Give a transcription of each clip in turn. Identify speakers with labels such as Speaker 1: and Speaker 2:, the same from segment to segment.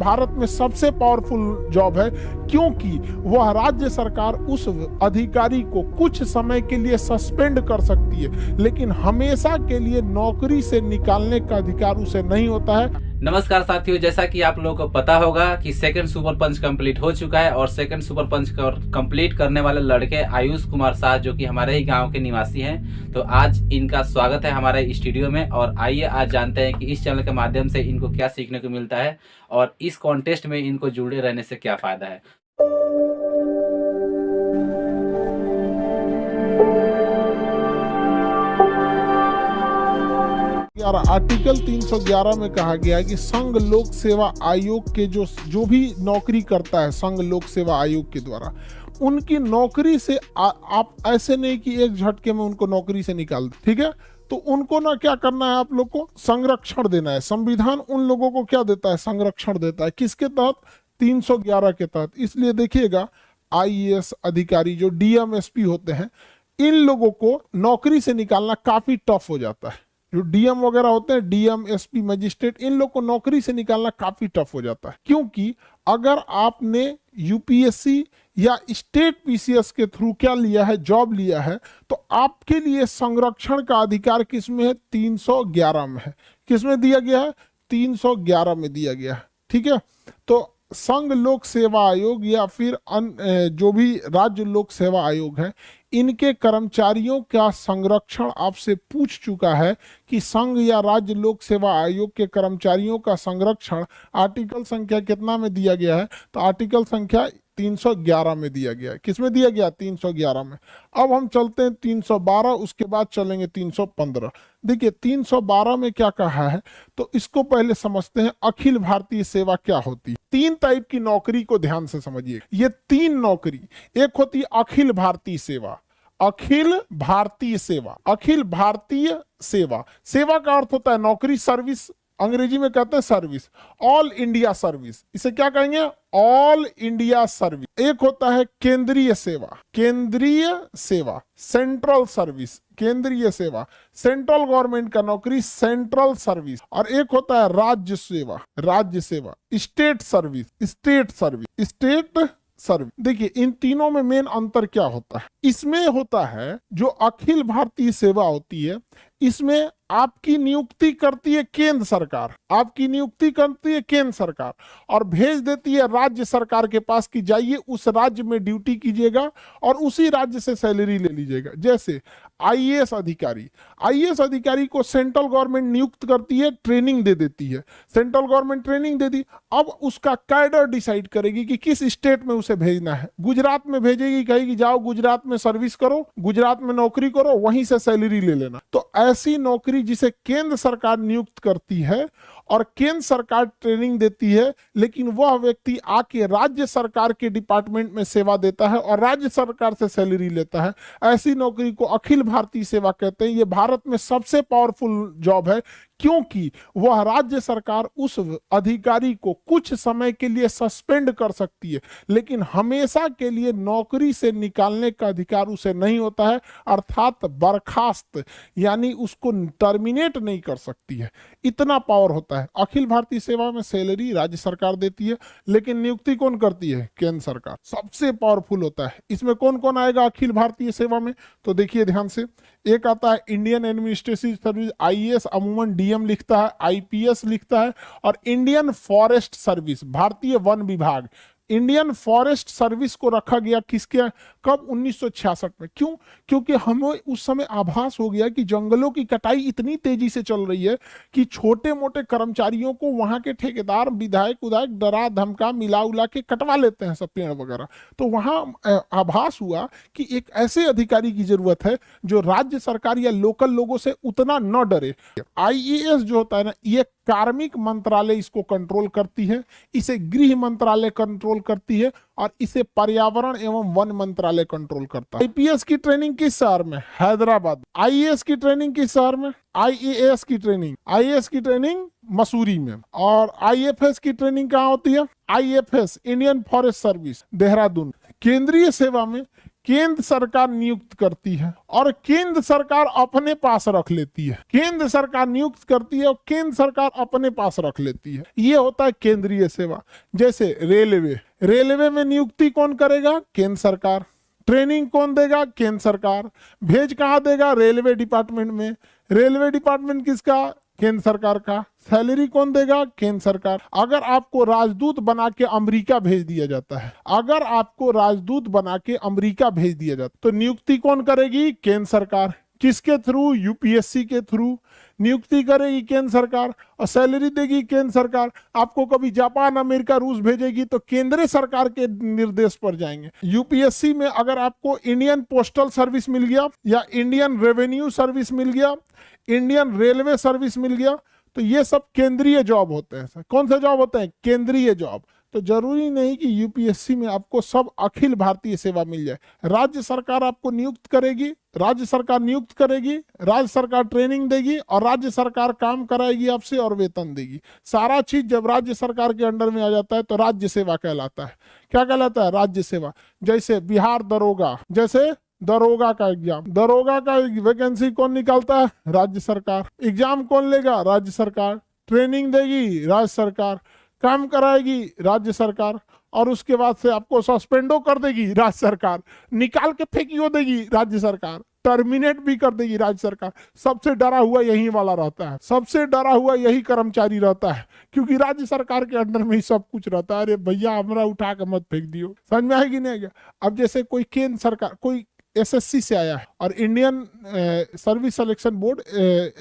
Speaker 1: भारत में सबसे powerful job है, क्योंकि वह राज्य सरकार उस अधिकारी को कुछ समय के लिए सस्पेंड कर सकती है, लेकिन हमेशा के लिए नौकरी से निकालने का अधिकार उसे नहीं होता है।
Speaker 2: नमस्कार साथियों, जैसा कि आप लोगों को पता होगा कि सेकंड सुपर पंच कंप्लीट हो चुका है और सेकंड सुपर पंच कंप्लीट करने वाले लड़के आयुष कुमार शाह जो कि हमारे ही गांव के निवासी हैं, तो आज इनका स्वागत है हमारे स्टूडियो में। और आइए आज जानते हैं कि इस चैनल के माध्यम से इनको क्या सीखने को मिलता है और इस कॉन्टेस्ट में इनको जुड़े रहने से क्या फायदा है।
Speaker 1: आर्टिकल 311 में कहा गया है कि संघ लोक सेवा आयोग के जो भी नौकरी करता है संघ लोक सेवा आयोग के द्वारा, उनकी नौकरी से आप ऐसे नहीं कि एक झटके में उनको नौकरी से निकाल दे, ठीक है। तो उनको ना क्या करना है, आप लोग को संरक्षण देना है। संविधान उन लोगों को क्या देता है, संरक्षण देता है। किसके तहत? 311 के तहत। इसलिए देखिएगा आईएएस अधिकारी जो डीएम एसपी होते हैं, इन लोगों को नौकरी से निकालना काफी टफ हो जाता है। जो डीएम वगैरह होते हैं, डीएम एसपी मजिस्ट्रेट, इन लोग को नौकरी से निकालना काफी टफ हो जाता है, क्योंकि अगर आपने यूपीएससी या स्टेट पीसीएस के थ्रू क्या लिया है, जॉब लिया है, तो आपके लिए संरक्षण का अधिकार किसमें है? 311 में है। किसमें दिया गया है? 311 में दिया गया है, ठीक है। तो संघ लोक सेवा आयोग या फिर जो भी राज्य लोक सेवा आयोग है, इनके कर्मचारियों का संरक्षण आपसे पूछ चुका है कि संघ या राज्य लोक सेवा आयोग के कर्मचारियों का संरक्षण आर्टिकल संख्या कितना में दिया गया है? तो आर्टिकल संख्या 311 में दिया गया है। किसमें दिया गया? 311 में। अब हम चलते हैं 312, उसके बाद चलेंगे 315। देखिए 312 में क्या कहा है, तो इसको पहले समझते हैं। अखिल भारतीय सेवा क्या होती है? 3 टाइप की नौकरी को ध्यान से समझिए। ये 3 नौकरी, एक होती है अखिल भारतीय सेवा। अखिल भारतीय सेवा, अखिल भारतीय सेवा, सेवा का अर्थ होता है नौकरी, सर्विस, अंग्रेजी में कहते हैं सर्विस। ऑल इंडिया सर्विस, इसे क्या कहेंगे? All India service. एक होता है केंद्रीय सेवा, केंद्रीय सेवा, सेंट्रल सर्विस, केंद्रीय सेवा, सेंट्रल गवर्नमेंट का नौकरी, सेंट्रल सर्विस। और एक होता है राज्य सेवा, राज्य सेवा, state service, state service, state service. देखिए इन तीनों में मेन अंतर क्या होता है? इसमें होता है जो अखिल भारतीय सेवा होती है, इसमें आपकी नियुक्ति करती है केंद्र सरकार, आपकी नियुक्ति करती है केंद्र सरकार और भेज देती है राज्य सरकार के पास कि जाइए उस राज्य में ड्यूटी कीजिएगा और उसी राज्य से सैलरी ले लीजिएगा। जैसे आईएएस अधिकारी, आईएएस अधिकारी को सेंट्रल गवर्नमेंट नियुक्त करती है, ट्रेनिंग दे देती है, सेंट्रल गवर्नमेंट ट्रेनिंग दे दी। अब उसका कैडर डिसाइड करेगी कि किस स्टेट में उसे भेजना है। गुजरात में भेजेगी, कहेगी जाओ गुजरात में सर्विस करो, गुजरात में नौकरी करो, वहीं से सैलरी ले लेना। तो ऐसी नौकरी जिसे केंद्र सरकार नियुक्त करती है और केंद्र सरकार ट्रेनिंग देती है, लेकिन वह व्यक्ति आके राज्य सरकार के डिपार्टमेंट में सेवा देता है और राज्य सरकार से सैलरी लेता है, ऐसी नौकरी को अखिल भारतीय सेवा कहते हैं। ये भारत में सबसे पावरफुल जॉब है, क्योंकि वह राज्य सरकार उस अधिकारी को कुछ समय के लिए सस्पेंड कर सकती है, लेकिन हमेशा के लिए नौकरी से निकालने का अधिकार उसे नहीं होता है, अर्थात बर्खास्त, यानी उसको टर्मिनेट नहीं कर सकती है। इतना पावर होता है। अखिल भारतीय सेवा में सैलरी राज्य सरकार देती है, लेकिन नियुक्ति कौन करती है? केंद्र सरकार। सबसे पावरफुल होता है। इसमें कौन कौन आएगा अखिल भारतीय सेवा में? तो देखिए ध्यान से, एक आता है इंडियन एडमिनिस्ट्रेटिव सर्विस, आईएएस अमूमन डीएम लिखता है, आईपीएस लिखता है, और इंडियन फॉरेस्ट सर्विस, भारतीय वन विभाग। इंडियन फॉरेस्ट सर्विस को रखा गया किसके? कब? 1966 में। क्यों? क्योंकि हमें उस समय आभास हो गया कि जंगलों की कटाई इतनी तेजी से चल रही है कि छोटे मोटे कर्मचारियों को वहां के ठेकेदार, विधायक उधायक डरा धमका मिला उला के कटवा लेते हैं सब पेड़ वगैरह। तो वहां आभास हुआ कि एक ऐसे अधिकारी की जरूरत है जो राज्य सरकार या लोकल लोगों से उतना न डरे। आईएएस जो होता है ना, ये कार्मिक मंत्रालय इसको कंट्रोल करती है, इसे गृह मंत्रालय कंट्रोल करती है और इसे पर्यावरण एवं वन मंत्रालय कंट्रोल करता है। आईपीएस की ट्रेनिंग किस शहर में? हैदराबाद। आईएएस की ट्रेनिंग किस शहर में? आईएएस की ट्रेनिंग मसूरी में। और आईएफएस की ट्रेनिंग कहाँ होती है? IFS Indian forest service, Dehradun. केंद्रीय सेवा में केंद्र सरकार नियुक्त करती है और केंद्र सरकार अपने पास रख लेती है। केंद्र सरकार नियुक्त करती है और केंद्र सरकार अपने पास रख लेती है। ये होता है केंद्रीय सेवा। जैसे रेलवे, रेलवे में नियुक्ति कौन करेगा? केंद्र सरकार। ट्रेनिंग कौन देगा? केंद्र सरकार। भेज कहाँ देगा? रेलवे डिपार्टमेंट में। रेलवे डिपार्टमेंट किसका? केंद्र सरकार का। सैलरी कौन देगा? केंद्र सरकार। अगर आपको राजदूत बना के अमेरिका भेज दिया जाता है, अगर आपको राजदूत बना के अमेरिका भेज दिया जाता तो नियुक्ति कौन करेगी? केंद्र सरकार। किसके थ्रू? यूपीएससी के थ्रू नियुक्ति करेगी केंद्र सरकार और सैलरी देगी केंद्र सरकार। आपको कभी जापान, अमेरिका, रूस भेजेगी तो केंद्र सरकार के निर्देश पर जाएंगे। यूपीएससी में अगर आपको इंडियन पोस्टल सर्विस मिल गया या इंडियन रेवेन्यू सर्विस मिल गया, इंडियन रेलवे सर्विस मिल गया, तो ये सब केंद्रीय जॉब होते हैं। कौन से जॉब होते हैं? केंद्रीय जॉब। तो जरूरी नहीं कि यूपीएससी में आपको सब अखिल भारतीय सेवा मिल जाए। राज्य सरकार आपको नियुक्त करेगी, राज्य सरकार नियुक्त करेगी, राज्य सरकार ट्रेनिंग देगी और राज्य सरकार काम कराएगी आपसे और वेतन देगी। सारा चीज जब राज्य सरकार के अंडर में आ जाता है तो राज्य सेवा कहलाता है। क्या कहलाता है? राज्य सेवा। जैसे बिहार दरोगा, जैसे दरोगा का एग्जाम, दरोगा का वैकेंसी कौन निकालता है? राज्य सरकार। एग्जाम कौन लेगा? राज्य सरकार। ट्रेनिंग देगी राज्य सरकार, काम कराएगी राज्य सरकार और उसके बाद से आपको सस्पेंडो कर देगी राज्य सरकार, निकाल के फेंकियो देगी राज्य सरकार, टर्मिनेट भी कर देगी राज्य सरकार। सबसे डरा हुआ यही वाला रहता है, सबसे डरा हुआ यही कर्मचारी रहता है, क्योंकि राज्य सरकार के अंडर में ही सब कुछ रहता है। अरे भैया हमरा उठा के मत फेंक दियो। समझ में आएगी नहीं? अब जैसे कोई केंद्र सरकार, कोई एसएससी से आया है और Indian service selection board,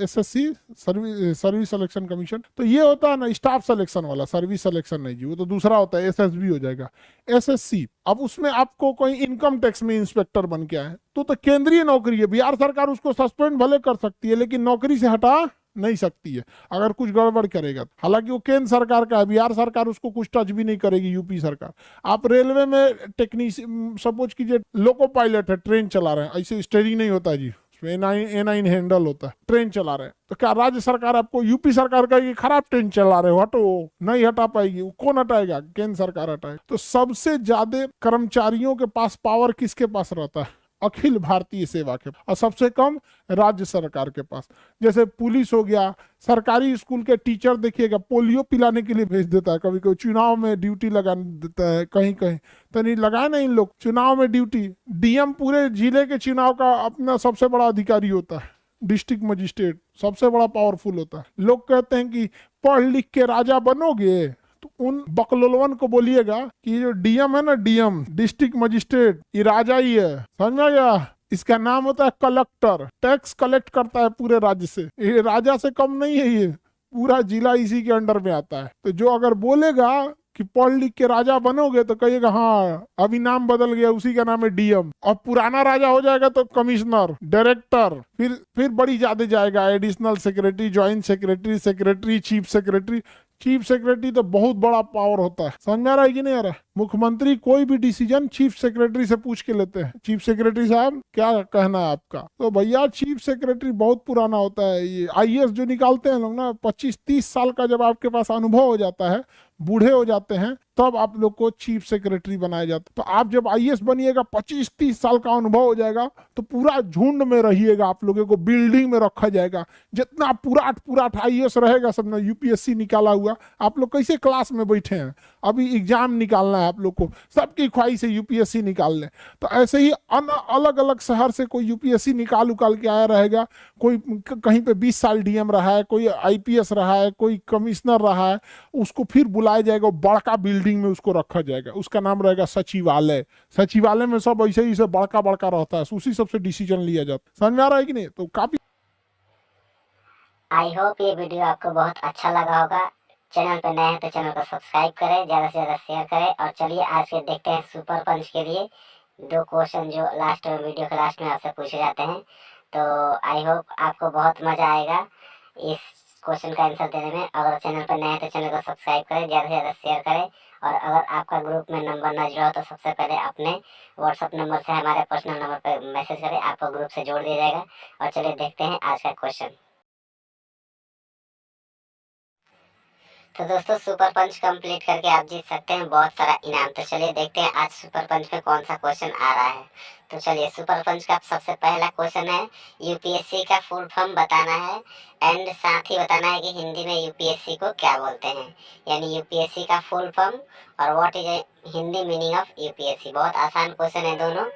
Speaker 1: SSC service selection commission, तो ये होता है ना स्टाफ सिलेक्शन वाला, सर्विस सिलेक्शन नहीं जी, वो तो दूसरा होता है, एसएसबी हो जाएगा, एसएससी। अब उसमें आपको कोई इनकम टैक्स में इंस्पेक्टर बन के आए तो केंद्रीय नौकरी है। बिहार सरकार उसको सस्पेंड भले कर सकती है लेकिन नौकरी से हटा नहीं सकती है अगर कुछ गड़बड़ करेगा। हालांकि वो केंद्र सरकार का है, बिहार सरकार उसको कुछ टच भी नहीं करेगी, यूपी सरकार। आप रेलवे में टेक्नीशियन, सपोज कीजिए लोको पायलट है, ट्रेन चला रहे हैं, ऐसे स्टीयरिंग नहीं होता जी, ए9 हैंडल होता है, ट्रेन चला रहे हैं, तो क्या राज्य सरकार आपको, यूपी सरकार का ये खराब ट्रेन चला रहे हो हटो, नहीं हटा पाएगी। वो कौन हटाएगा? केंद्र सरकार हटाएगी। तो सबसे ज्यादा कर्मचारियों के पास पावर किसके पास रहता है? अखिल भारतीय सेवा के, और सबसे कम राज्य सरकार के पास। जैसे पुलिस हो गया, सरकारी स्कूल के टीचर देखिएगा पोलियो पिलाने के लिए भेज देता है, कभी कोई चुनाव में ड्यूटी लगा देता है, कहीं कहीं तो नहीं लगाए ना इन लोग चुनाव में ड्यूटी। डीएम पूरे जिले के चुनाव का अपना सबसे बड़ा अधिकारी होता है, डिस्ट्रिक्ट मजिस्ट्रेट सबसे बड़ा पावरफुल होता है। लोग कहते हैं कि पढ़ लिख के राजा बनोगे, तो उन बकलोलवन को बोलिएगा कि जो डीएम है ना, डीएम डिस्ट्रिक्ट मजिस्ट्रेट, ये राजा ही है, समझ में गया? इसका नाम होता है कलेक्टर, टैक्स कलेक्ट करता है पूरे राज्य से। ये राजा से कम नहीं है, ये पूरा जिला इसी के अंडर में आता है। तो जो अगर बोलेगा कि पढ़ लिख के राजा बनोगे तो कहिएगा हाँ अभी नाम बदल गया, उसी का नाम है डीएम। और पुराना राजा हो जाएगा तो कमिश्नर, डायरेक्टर, फिर बड़ी ज्यादा जाएगा, additional secretary, joint secretary, secretary, chief secretary. Chief secretary तो बहुत बड़ा पावर होता है, समझ में आ रहा है कि नहीं आ रहा? मुख्यमंत्री कोई भी डिसीजन चीफ सेक्रेटरी से पूछ के लेते हैं, चीफ सेक्रेटरी साहब क्या कहना है आपका? तो भैया चीफ सेक्रेटरी बहुत पुराना होता है। ये आईएएस जो निकालते हैं लोग ना, 25-30 साल का जब आपके पास अनुभव हो जाता है, बूढ़े हो जाते हैं, तब आप लोग को चीफ सेक्रेटरी बनाया जाता है। तो आप जब आईएएस बनिएगा, 25-30 साल का अनुभव हो जाएगा, तो पूरा झुंड में रहिएगा, आप लोगों को बिल्डिंग में रखा जाएगा। जितना पूरा आईएएस रहेगा सब ना, यूपीएससी निकाला हुआ, आप लोग कैसे क्लास में बैठे हैं, अभी एग्जाम निकालना है आप लोग को, सबकी ख्वाहिश है यूपीएससी निकाल ले। तो ऐसे ही अलग अलग शहर से कोई यूपीएससी निकाल के आया रहेगा, कोई कहीं पे 20 साल डीएम रहा है, कोई आईपीएस रहा है, कोई कमिश्नर रहा है, उसको फिर बुलाया जाएगा, बड़का बिल्डिंग में उसको रखा जाएगा, उसका नाम रहेगा सचिवालय। सचिवालय में सब ऐसे ही सब बड़का रहता है, उसी सबसे डिसीजन लिया जाता है। समझ में आ रहा है कि नहीं? तो काफी
Speaker 3: आई होप ये वीडियो आपको बहुत अच्छा लगा होगा। चैनल पर नए हैं तो चैनल को सब्सक्राइब करें, ज़्यादा से ज़्यादा शेयर करें। और चलिए आज के देखते हैं सुपर पंच के लिए 2 क्वेश्चन जो लास्ट में, वीडियो के लास्ट में आपसे पूछे जाते हैं। तो आई होप आपको बहुत मज़ा आएगा इस क्वेश्चन का आंसर देने में। अगर चैनल पर नए हैं तो चैनल को सब्सक्राइब करें, ज़्यादा से ज़्यादा शेयर करें। और अगर आपका ग्रुप में नंबर न जुड़ा हो तो सबसे पहले अपने व्हाट्सएप नंबर से हमारे पर्सनल नंबर पर मैसेज करें, आपको ग्रुप से जोड़ दिया जाएगा। और चलिए देखते हैं आज का क्वेश्चन। तो दोस्तों सुपर पंच कंप्लीट करके आप जीत सकते हैं बहुत सारा इनाम। तो चलिए देखते हैं आज सुपर पंच में कौन सा क्वेश्चन आ रहा है। तो चलिए सुपर पंच का सबसे पहला क्वेश्चन है, यूपीएससी का फुल फॉर्म बताना है एंड साथ ही बताना है कि हिंदी में यूपीएससी को क्या बोलते हैं, यानी यूपीएससी का फुल फॉर्म और what is Hindi meaning of UPSC. बहुत आसान क्वेश्चन है दोनों।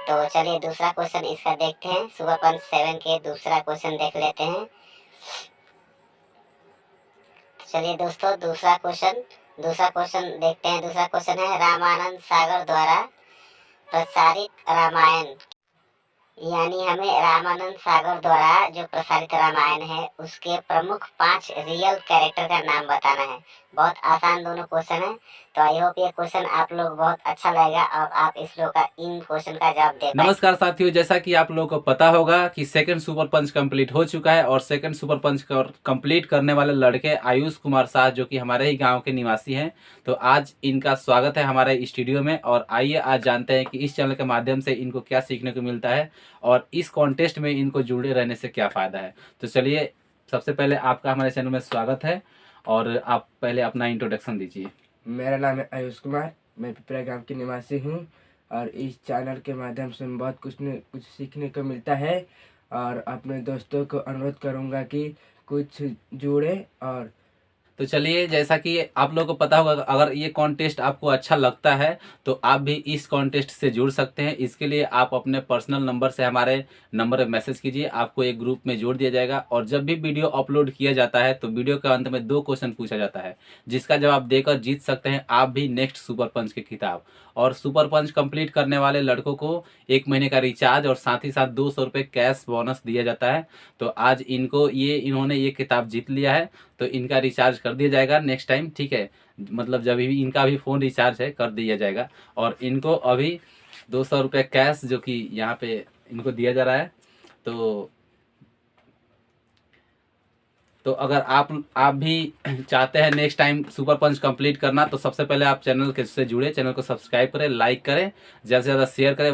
Speaker 3: तो चलिए दूसरा क्वेश्चन इसका देखते हैं। सुपर पंच 7 के दूसरा क्वेश्चन देख लेते हैं। चलिए दोस्तों दूसरा क्वेश्चन देखते हैं। दूसरा क्वेश्चन है, रामानंद सागर द्वारा प्रसारित रामायण, यानी हमें रामानंद सागर द्वारा जो प्रसारित रामायण है उसके प्रमुख 5 रियल कैरेक्टर का नाम बताना है। बहुत आसान दोनों क्वेश्चन है। तो आई होप ये क्वेश्चन आप लोग बहुत अच्छा लगेगा और आप इस लोग का इन क्वेश्चन का जवाब दे पाएंगे।
Speaker 2: नमस्कार साथियों, जैसा कि आप लोगों को पता होगा कि सेकंड सुपर पंच कंप्लीट हो चुका है और सेकंड सुपर पंच कंप्लीट करने वाले लड़के आयुष कुमार शाह जो कि हमारे ही गांव के निवासी हैं, तो आज इनका स्वागत है हमारे स्टूडियो में। और आइए आज जानते हैं कि इस चैनल के माध्यम से इनको क्या सीखने को मिलता है और इस कॉन्टेस्ट में इनको जुड़े रहने से क्या फ़ायदा है। तो चलिए सबसे पहले आपका हमारे चैनल में स्वागत है और आप पहले अपना इंट्रोडक्शन दीजिए।
Speaker 4: मेरा नाम है आयुष कुमार, मैं पिपरा गांव के निवासी हूं और इस चैनल के माध्यम से बहुत कुछ सीखने को मिलता है और अपने दोस्तों को अनुरोध करूंगा कि कुछ जुड़े। और
Speaker 2: तो चलिए, जैसा कि आप लोगों को पता होगा, अगर ये कॉन्टेस्ट आपको अच्छा लगता है तो आप भी इस कॉन्टेस्ट से जुड़ सकते हैं। इसके लिए आप अपने पर्सनल नंबर से हमारे नंबर पर मैसेज कीजिए, आपको एक ग्रुप में जोड़ दिया जाएगा। और जब भी वीडियो अपलोड किया जाता है तो वीडियो के अंत में 2 क्वेश्चन पूछा जाता है, जिसका जवाब देकर जीत सकते हैं आप भी नेक्स्ट सुपर पंच की किताब। और सुपर पंच कंप्लीट करने वाले लड़कों को 1 महीने का रिचार्ज और साथ ही साथ 200 रुपये कैश बोनस दिया जाता है। तो आज इन्होंने ये किताब जीत लिया है, तो इनका रिचार्ज कर दिया जाएगा नेक्स्ट टाइम, ठीक है। मतलब जब भी इनका भी फ़ोन रिचार्ज है कर दिया जाएगा। और इनको अभी 200 रुपये कैश जो कि यहाँ पे इनको दिया जा रहा है। तो अगर आप भी चाहते हैं next time super punch complete करना, तो सबसे पहले आप चैनल के से जुड़े, चैनल को सब्सक्राइब करें, लाइक करें, ज़्यादा से ज़्यादा शेयर करें।